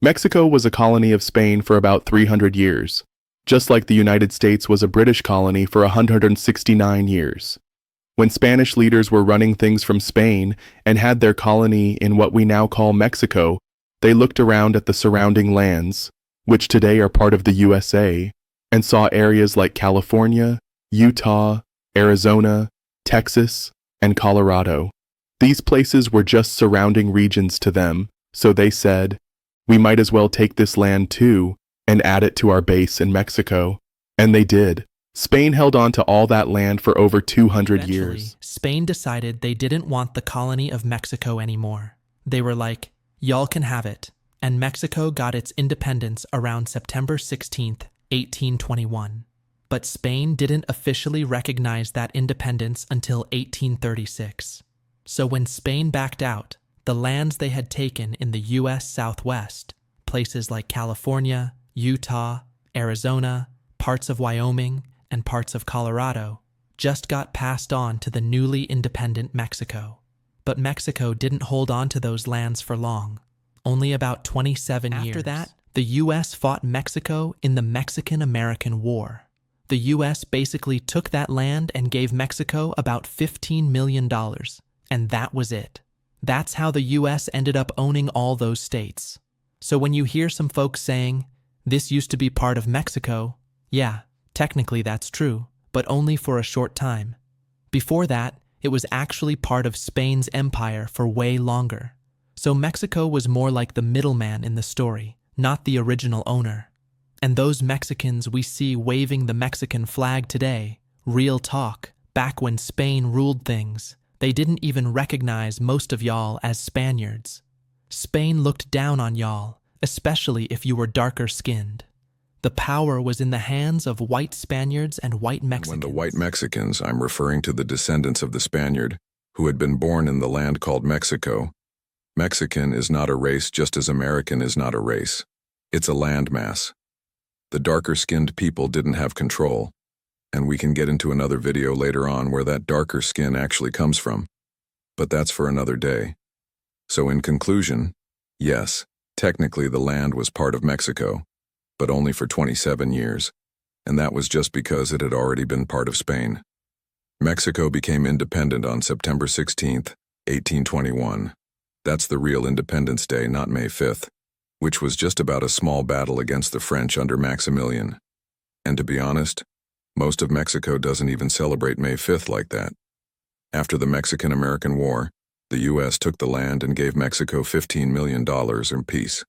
Mexico was a colony of Spain for about 300 years, just like the United States was a British colony for 169 years. When Spanish leaders were running things from Spain and had their colony in what we now call Mexico, they looked around at the surrounding lands, which today are part of the USA, and saw areas like California, Utah, Arizona, Texas, and Colorado. These places were just surrounding regions to them, so they said, "We might as well take this land too and add it to our base in Mexico." And they did. Spain held on to all that land for over 200 Eventually, years. Spain decided they didn't want the colony of Mexico anymore. They were like, "Y'all can have it." And Mexico got its independence around September 16th, 1821. But Spain didn't officially recognize that independence until 1836. So when Spain backed out, the lands they had taken in the U.S. Southwest, places like California, Utah, Arizona, parts of Wyoming, and parts of Colorado, just got passed on to the newly independent Mexico. But Mexico didn't hold on to those lands for long, only about 27 years. After that, the U.S. fought Mexico in the Mexican-American War. The U.S. basically took that land and gave Mexico about $15 million, and that was it. That's how the U.S. ended up owning all those states. So when you hear some folks saying, "This used to be part of Mexico," yeah, technically that's true, but only for a short time. Before that, it was actually part of Spain's empire for way longer. So Mexico was more like the middleman in the story, not the original owner. And those Mexicans we see waving the Mexican flag today, real talk, back when Spain ruled things, they didn't even recognize most of y'all as Spaniards. Spain looked down on y'all, especially if you were darker skinned. The power was in the hands of white Spaniards and white Mexicans. When the white Mexicans, I'm referring to the descendants of the Spaniard, who had been born in the land called Mexico. Mexican is not a race just as American is not a race. It's a landmass. The darker-skinned people didn't have control, and we can get into another video later on where that darker skin actually comes from. But that's for another day. So in conclusion, yes, technically the land was part of Mexico, but only for 27 years, and that was just because it had already been part of Spain. Mexico became independent on September 16th, 1821. That's the real Independence Day, not May 5th, which was just about a small battle against the French under Maximilian. And to be honest, most of Mexico doesn't even celebrate May 5th like that. After the Mexican-American War, the U.S. took the land and gave Mexico $15 million in peace.